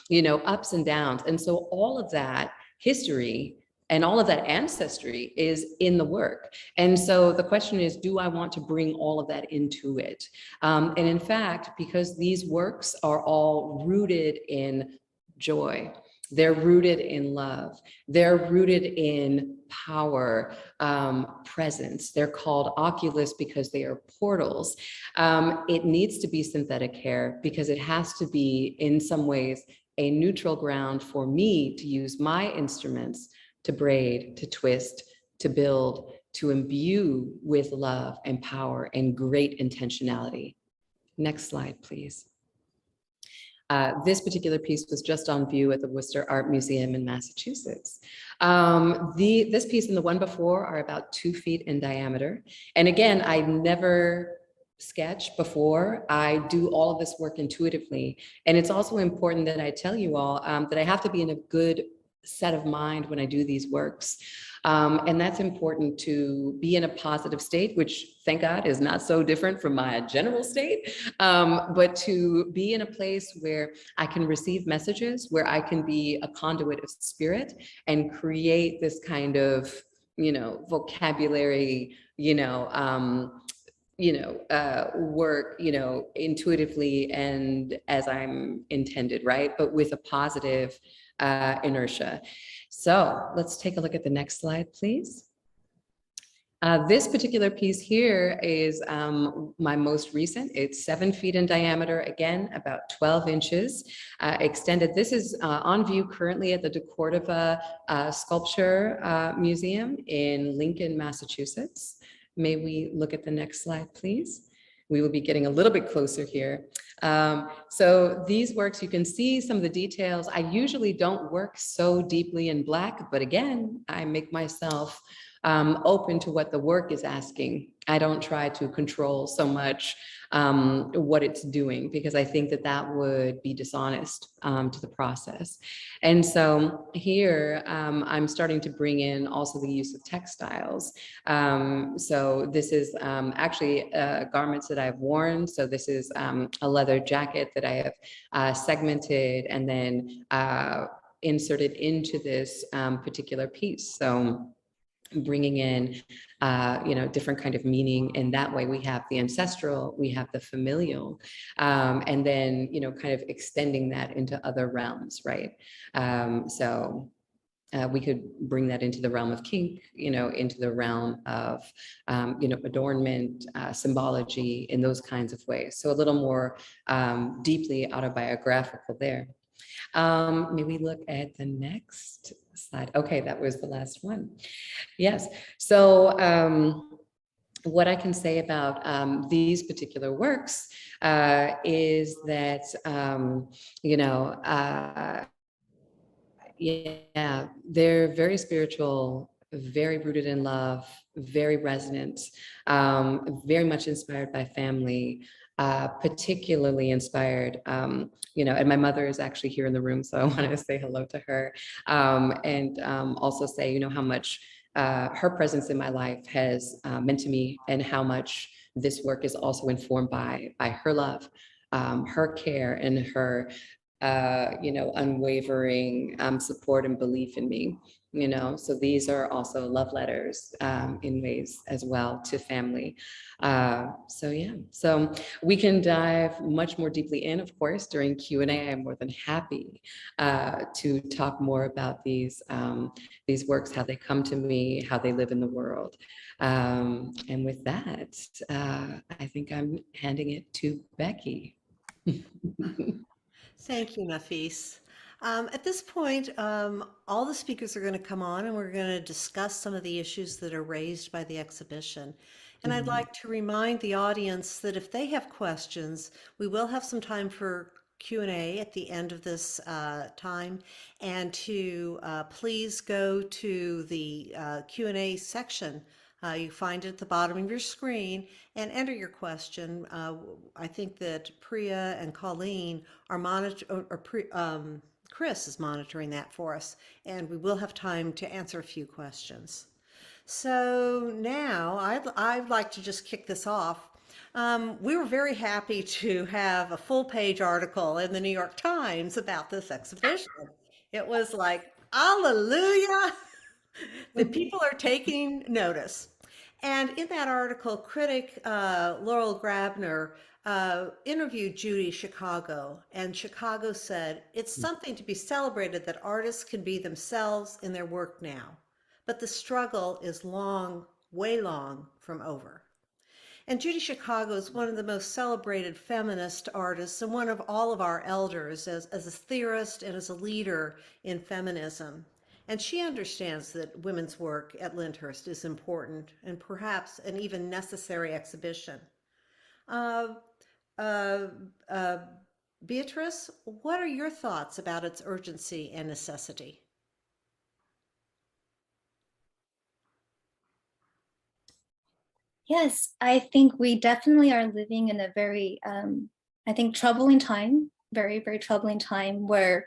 you know, ups and downs. And so all of that history and all of that ancestry is in the work. And so the question is, do I want to bring all of that into it? And in fact, because these works are all rooted in joy, they're rooted in love, they're rooted in power, presence. They're called oculus because they are portals. It needs to be synthetic hair because it has to be, in some ways, a neutral ground for me to use my instruments to braid, to twist, to build, to imbue with love and power and great intentionality. Next slide, please. This particular piece was just on view at the Worcester Art Museum in Massachusetts. This piece and the one before are about 2 feet in diameter. And again, I never sketch before. I do all of this work intuitively. And it's also important that I tell you all that I have to be in a good set of mind when I do these works. And that's important, to be in a positive state, which thank God is not so different from my general state, but to be in a place where I can receive messages, where I can be a conduit of spirit and create this kind of, you know, vocabulary, work, you know, intuitively and as I'm intended, right? But with a positive inertia. So let's take a look at the next slide, please. This particular piece here is my most recent. It's 7 feet in diameter, again, about 12 inches extended. This is on view currently at the De Cordova Sculpture Museum in Lincoln, Massachusetts. May we look at the next slide, please? We will be getting a little bit closer here. So these works, you can see some of the details. I usually don't work so deeply in black, but again, I make myself open to what the work is asking. I don't try to control so much what it's doing, because I think that that would be dishonest to the process. And so here I'm starting to bring in also the use of textiles. So this is actually garments that I've worn. So this is a leather jacket that I have segmented and then inserted into this particular piece. So bringing in, different kind of meaning. And that way we have the ancestral, we have the familial, and then, kind of extending that into other realms, right? We could bring that into the realm of kink, into the realm of, adornment, symbology in those kinds of ways. So a little more deeply autobiographical there. May we look at the next slide? Okay, that was the last one. Yes. So what I can say about these particular works is that, yeah, they're very spiritual, very rooted in love, very resonant, very much inspired by family, particularly inspired, and my mother is actually here in the room, so I wanted to say hello to her, and also say, how much her presence in my life has meant to me, and how much this work is also informed by her love, her care, and her unwavering support and belief in me, so these are also love letters in ways as well to family. So we can dive much more deeply in, of course, during Q&A. I'm more than happy to talk more about these works, how they come to me, how they live in the world. And with that, I think I'm handing it to Becky. Thank you, Nafis. At this point, all the speakers are going to come on and we're going to discuss some of the issues that are raised by the exhibition. And I'd like to remind the audience that if they have questions, we will have some time for Q&A at the end of this time, and to please go to the Q&A section. You find it at the bottom of your screen and enter your question. I think that Priya and Colleen are Chris is monitoring that for us, and we will have time to answer a few questions. So now I'd like to just kick this off. We were very happy to have a full-page article in the New York Times about this exhibition. It was like, hallelujah! The people are taking notice. And in that article, critic Laurel Grabner interviewed Judy Chicago, and Chicago said, "It's something to be celebrated that artists can be themselves in their work now, but the struggle is long, way long from over." And Judy Chicago is one of the most celebrated feminist artists and one of all of our elders as a theorist and as a leader in feminism. And she understands that women's work at Lyndhurst is important and perhaps an even necessary exhibition. Beatrice, what are your thoughts about its urgency and necessity? Yes, I think we definitely are living in a very, troubling time, very, very troubling time, where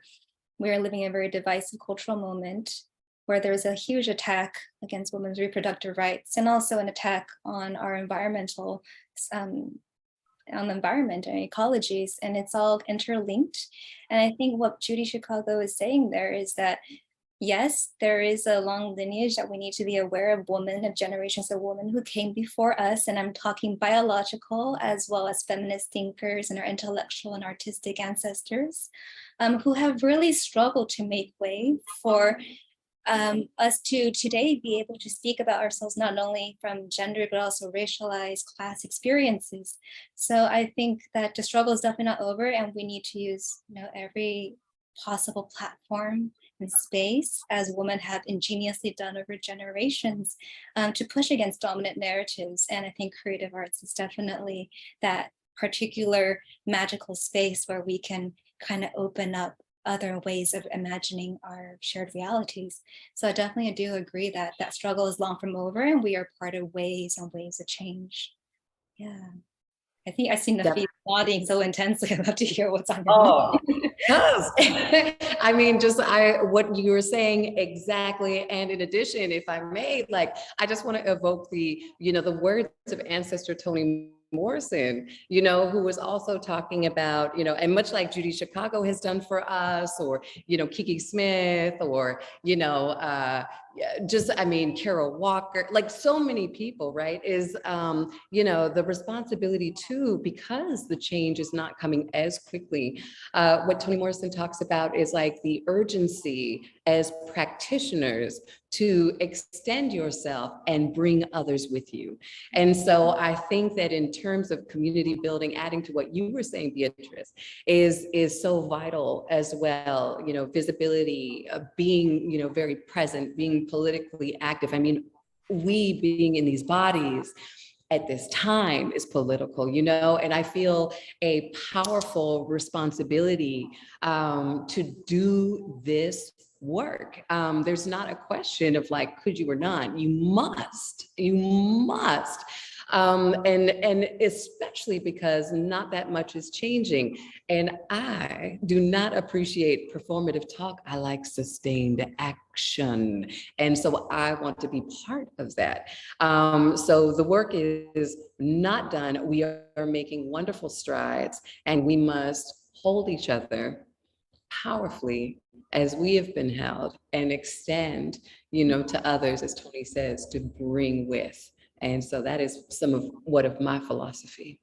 we are living in a very divisive cultural moment, where there is a huge attack against women's reproductive rights, and also an attack on our environmental, on the environment and ecologies, and it's all interlinked. And I think what Judy Chicago is saying there is that, yes, there is a long lineage that we need to be aware of, women, of generations of women who came before us, and I'm talking biological as well as feminist thinkers and our intellectual and artistic ancestors, who have really struggled to make way for us to today be able to speak about ourselves, not only from gender, but also racialized class experiences. So I think that the struggle is definitely not over, and we need to use every possible platform and space, as women have ingeniously done over generations, to push against dominant narratives. And I think creative arts is definitely that particular magical space where we can kind of open up other ways of imagining our shared realities. So I definitely do agree that that struggle is long from over, and we are part of ways and ways of change. Yeah. I think I see Nafis nodding so intensely. I'd love to hear what's on your mind. Yes. I mean, what you were saying exactly. And in addition, if I may, I just want to evoke the words of ancestor Toni Morrison, who was also talking about, and much like Judy Chicago has done for us, or, Kiki Smith, or, Carol Walker, so many people, right, is, the responsibility too, because the change is not coming as quickly. What Toni Morrison talks about is the urgency as practitioners to extend yourself and bring others with you. And so I think that in terms of community building, adding to what you were saying, Beatrice, is so vital as well. Visibility, being, very present, being politically active. I mean, we being in these bodies at this time is political, and I feel a powerful responsibility to do this work. There's not a question of like, could you or not? You must. And especially because not that much is changing. And I do not appreciate performative talk. I like sustained action. And so I want to be part of that. So the work is not done. We are making wonderful strides, and we must hold each other powerfully as we have been held, and extend, to others, as Tony says, to bring with. And so that is some of my philosophy.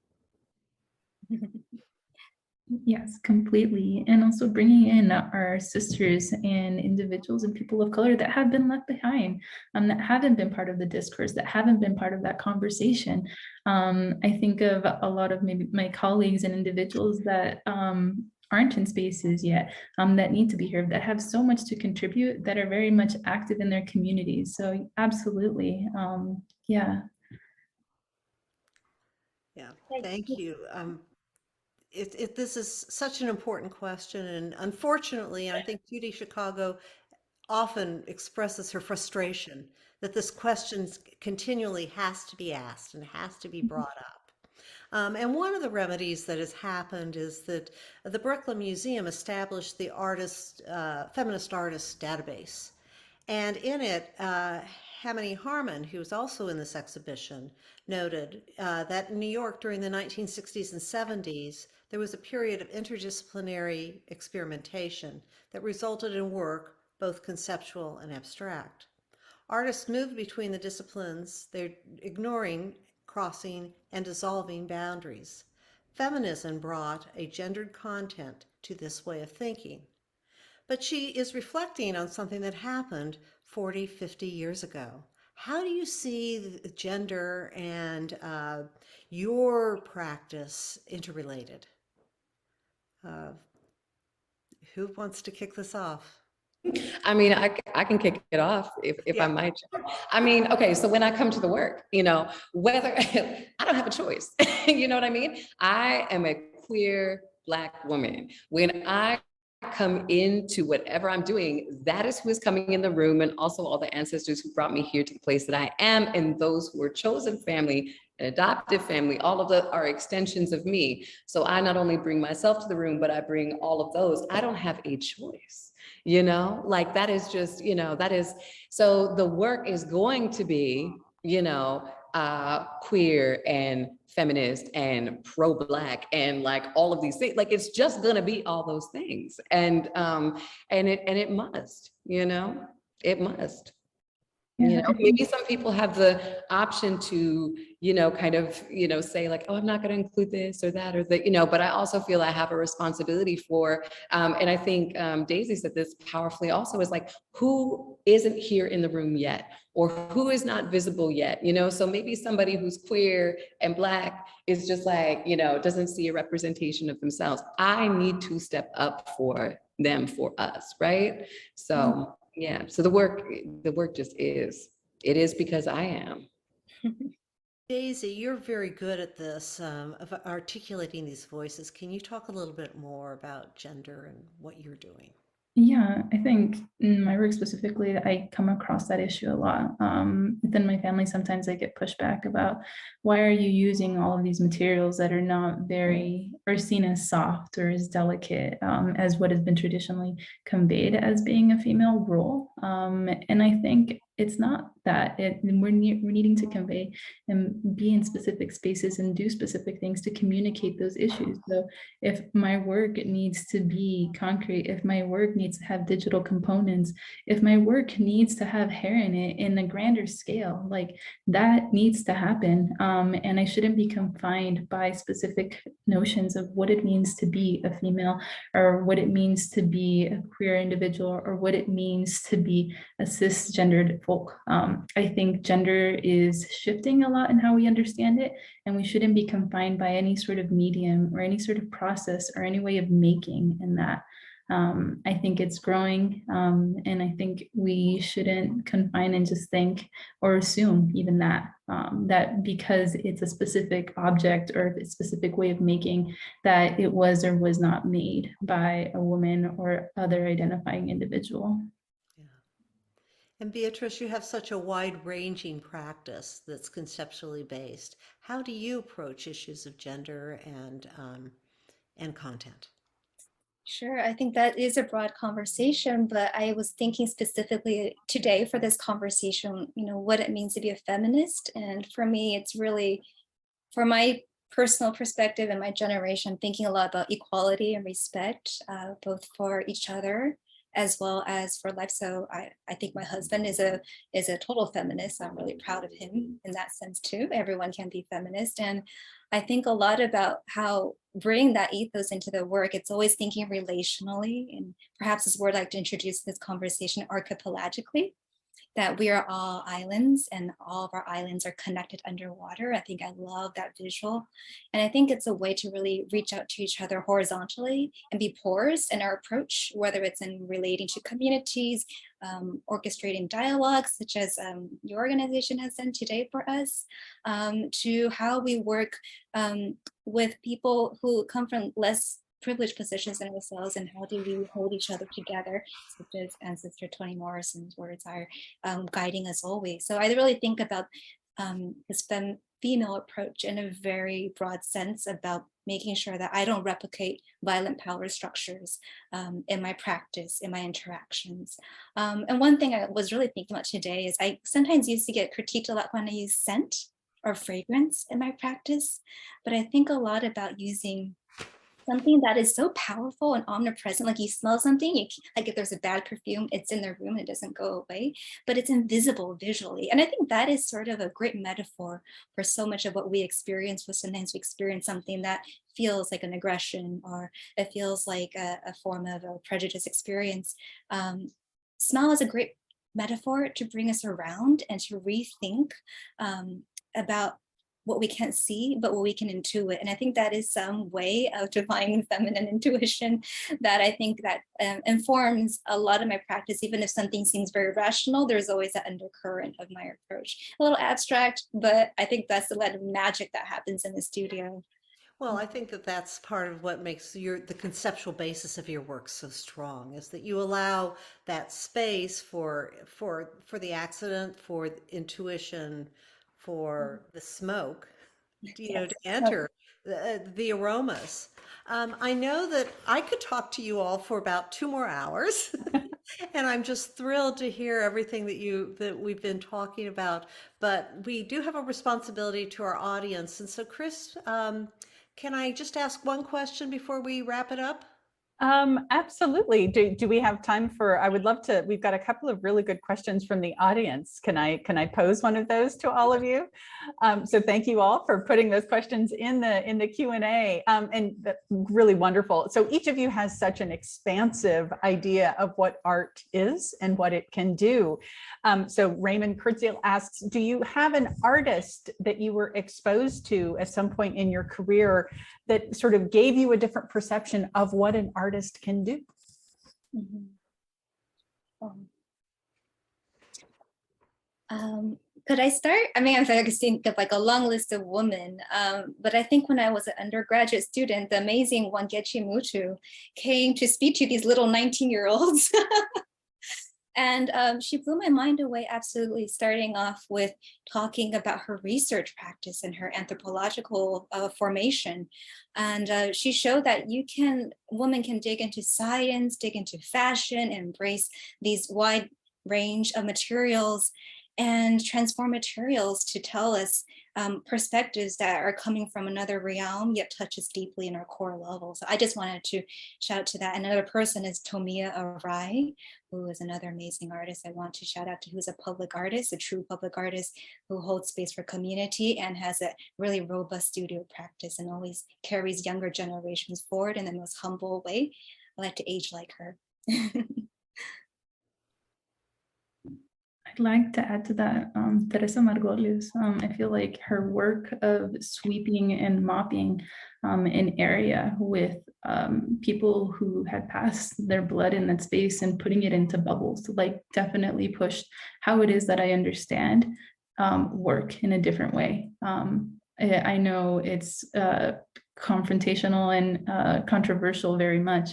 Yes, completely. And also bringing in our sisters and individuals and people of color that have been left behind, that haven't been part of the discourse, that haven't been part of that conversation. I think of a lot of maybe my colleagues and individuals that aren't in spaces yet, that need to be here, that have so much to contribute, that are very much active in their communities. So absolutely, yeah. Yeah, thank you. This is such an important question, and unfortunately, I think Judy Chicago often expresses her frustration that this question continually has to be asked and has to be brought up. And one of the remedies that has happened is that the Brooklyn Museum established the feminist artists database. And in it, Hamini Harmon, who was also in this exhibition, noted that in New York during the 1960s and 70s, there was a period of interdisciplinary experimentation that resulted in work both conceptual and abstract. Artists moved between the disciplines, they're ignoring, crossing, and dissolving boundaries. Feminism brought a gendered content to this way of thinking. But she is reflecting on something that happened 40, 50 years ago. How do you see the gender and your practice interrelated? Who wants to kick this off? I mean, I can kick it off if I might. I mean, okay, so when I come to the work, whether I don't have a choice, you know what I mean? I am a queer Black woman. When I come into whatever I'm doing, that is who is coming in the room, and also all the ancestors who brought me here to the place that I am, and those who are chosen family, an adoptive family, all of them are extensions of me. So I not only bring myself to the room, but I bring all of those. I don't have a choice, like that is just, that is, so the work is going to be, queer and feminist and pro-Black and like all of these things. Like it's just gonna be all those things, and it must, it must. Maybe some people have the option to, kind of, say like, oh, I'm not going to include this or that or that, but I also feel I have a responsibility for, and I think Daisy said this powerfully also, is like, who isn't here in the room yet, or who is not visible yet, so maybe somebody who's queer and Black is just like, doesn't see a representation of themselves. I need to step up for them, for us, right? So yeah, so the work just is. It is because I am. Daisy, you're very good at this, of articulating these voices. Can you talk a little bit more about gender and what you're doing? Yeah, I think in my work specifically, I come across that issue a lot. Within my family, sometimes I get pushback about, why are you using all of these materials that are not very, or seen as soft or as delicate, as what has been traditionally conveyed as being a female role. And I think it's not that. We're needing to convey and be in specific spaces and do specific things to communicate those issues. So if my work needs to be concrete, if my work needs to have digital components, if my work needs to have hair in it in a grander scale, like that needs to happen. And I shouldn't be confined by specific notions of what it means to be a female, or what it means to be a queer individual, or what it means to be a cisgendered folk. I think gender is shifting a lot in how we understand it, and we shouldn't be confined by any sort of medium or any sort of process or any way of making in that. I think it's growing, and I think we shouldn't confine and just think or assume even that, that because it's a specific object or a specific way of making, that it was or was not made by a woman or other identifying individual. And Beatrice, you have such a wide-ranging practice that's conceptually based. How do you approach issues of gender and content? Sure, I think that is a broad conversation, but I was thinking specifically today for this conversation, what it means to be a feminist. And for me, it's really, for my personal perspective and my generation, thinking a lot about equality and respect, both for each other as well as for life. So I think my husband is a total feminist. I'm really proud of him in that sense too. Everyone can be feminist. And I think a lot about how bring that ethos into the work. It's always thinking relationally, and perhaps this word I'd like to introduce this conversation archipelagically, that we are all islands and all of our islands are connected underwater. I think I love that visual. And I think it's a way to really reach out to each other horizontally and be porous in our approach, whether it's in relating to communities, orchestrating dialogues, such as your organization has done today for us, to how we work with people who come from less privileged positions than ourselves, and how do we hold each other together, such as ancestor Toni Morrison's words are guiding us always. So I really think about this female approach in a very broad sense, about making sure that I don't replicate violent power structures in my practice, in my interactions. And one thing I was really thinking about today is I sometimes used to get critiqued a lot when I use scent or fragrance in my practice, but I think a lot about using something that is so powerful and omnipresent. Like you smell something, like if there's a bad perfume, it's in the room, it doesn't go away, but it's invisible visually. And I think that is sort of a great metaphor for so much of what we experience. With sometimes we experience something that feels like an aggression, or it feels like a form of a prejudice experience. Smell is a great metaphor to bring us around and to rethink about what we can't see, but what we can intuit. And I think that is some way of defining feminine intuition that I think that informs a lot of my practice. Even if something seems very rational, there's always that undercurrent of my approach. A little abstract, but I think that's the lot of magic that happens in the studio. Well, I think that that's part of what makes the conceptual basis of your work so strong, is that you allow that space for the accident, for intuition, for the smoke, to enter the aromas. I know that I could talk to you all for about 2 more hours, and I'm just thrilled to hear everything that we've been talking about. But we do have a responsibility to our audience, and so Chris, can I just ask one question before we wrap it up? Absolutely. Do we have time for, I would love to, we've got a couple of really good questions from the audience. Can I pose one of those to all of you? So thank you all for putting those questions in the Q&A, and that's really wonderful. So each of you has such an expansive idea of what art is and what it can do. So Raymond Kurtziel asks, do you have an artist that you were exposed to at some point in your career that sort of gave you a different perception of what an artist can do? Could I start? I mean, I could think of like a long list of women, but I think when I was an undergraduate student, the amazing Wangechi Mutu came to speak to these little 19-year-olds. And she blew my mind away, absolutely, starting off with talking about her research practice and her anthropological formation. And she showed that women can dig into science, dig into fashion, embrace these wide range of materials and transform materials to tell us perspectives that are coming from another realm, yet touch us deeply in our core level. So I just wanted to shout to that. Another person is Tomia Arai, who is another amazing artist I want to shout out to, who's a public artist, a true public artist who holds space for community and has a really robust studio practice and always carries younger generations forward in the most humble way. I like to age like her. I'd like to add to that, Teresa Margolis. I feel like her work of sweeping and mopping an area with people who had passed their blood in that space and putting it into bubbles, like definitely pushed how it is that I understand work in a different way. I know it's confrontational and controversial very much,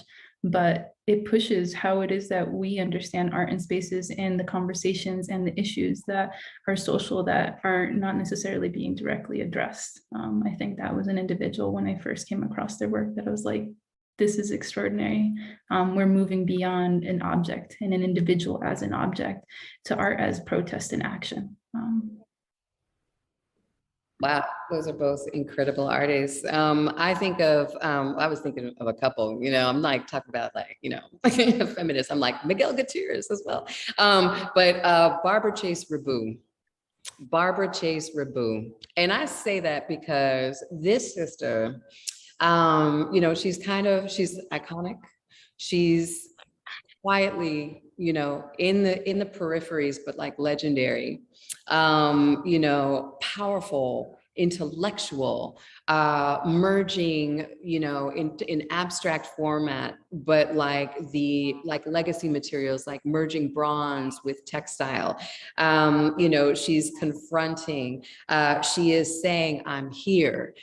but it pushes how it is that we understand art and spaces and the conversations and the issues that are social that are not necessarily being directly addressed. I think that was an individual when I first came across their work that I was like, this is extraordinary. We're moving beyond an object and an individual as an object to art as protest and action. Wow, those are both incredible artists. I think of, I was thinking of a couple, I'm like talking about like, feminists. I'm like Miguel Gutierrez as well. But Barbara Chase Rabu. And I say that because this sister, she's iconic. She's quietly, in the peripheries, but like legendary, powerful, intellectual, merging, in abstract format, but like legacy materials, like merging bronze with textile. She's confronting, she is saying, I'm here.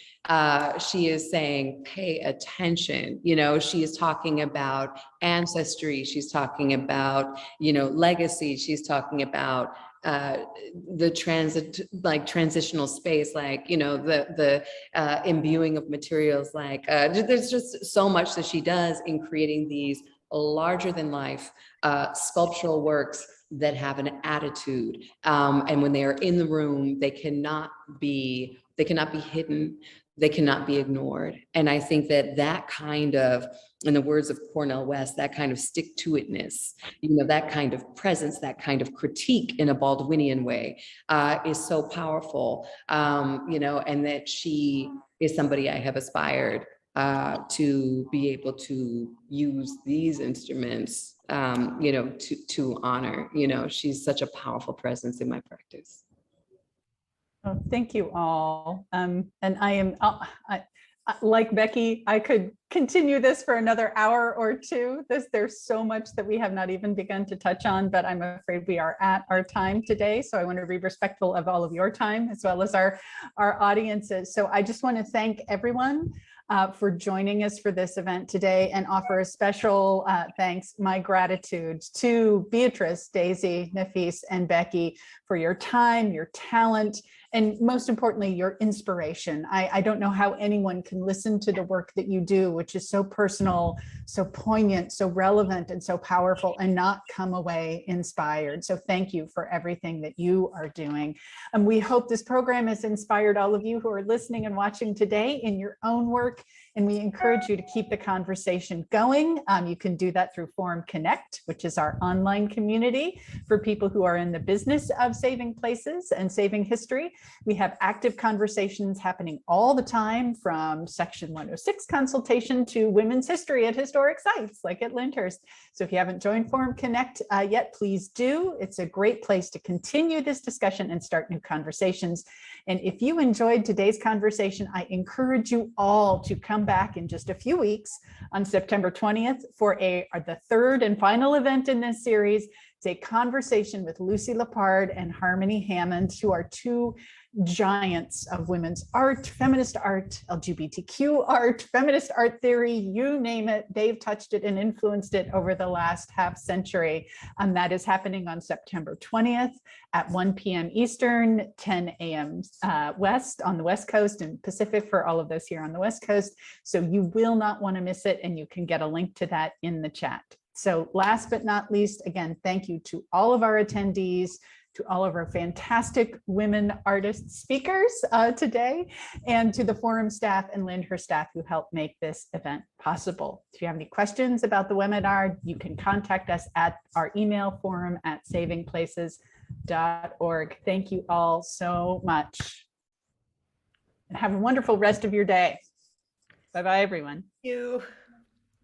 She is saying, pay attention. She is talking about ancestry. She's talking about, legacy. She's talking about the transitional space, the imbuing of materials, there's just so much that she does in creating these larger than life sculptural works that have an attitude. And when they are in the room, they cannot be hidden. They cannot be ignored. And I think that kind of, in the words of Cornel West, that kind of stick-to-itness, that kind of presence, that kind of critique in a Baldwinian way is so powerful, and that she is somebody I have aspired to be able to use these instruments, to honor. She's such a powerful presence in my practice. Oh, thank you all. And I like Becky, I could continue this for another hour or two. There's so much that we have not even begun to touch on, but I'm afraid we are at our time today. So I want to be respectful of all of your time as well as our audiences. So I just want to thank everyone for joining us for this event today and offer a special thanks, my gratitude to Beatrice, Daisy, Nafis, and Becky for your time, your talent, and most importantly, your inspiration. I don't know how anyone can listen to the work that you do, which is so personal, so poignant, so relevant, and so powerful, and not come away inspired. So thank you for everything that you are doing. And we hope this program has inspired all of you who are listening and watching today in your own work. And we encourage you to keep the conversation going. You can do that through Forum Connect, which is our online community for people who are in the business of saving places and saving history. We have active conversations happening all the time, from Section 106 consultation to women's history at historic sites like at Lyndhurst. So if you haven't joined Forum Connect yet, please do. It's a great place to continue this discussion and start new conversations. And if you enjoyed today's conversation, I encourage you all to come back in just a few weeks on September 20th for the third and final event in this series. It's a conversation with Lucy Lepard and Harmony Hammond, who are two giants of women's art, feminist art, LGBTQ art, feminist art theory, you name it. They've touched it and influenced it over the last half century. That is happening on September 20th at 1 p.m. Eastern, 10 a.m. West on the West Coast, and Pacific for all of those here on the West Coast. So you will not want to miss it, and you can get a link to that in the chat. So last but not least, again, thank you to all of our attendees, to all of our fantastic women artist speakers today, and to the Forum staff and Lyndhurst staff who helped make this event possible. If you have any questions about the webinar, you can contact us at our email, forum@savingplaces.org. Thank you all so much. And have a wonderful rest of your day. Bye-bye, everyone. Thank you.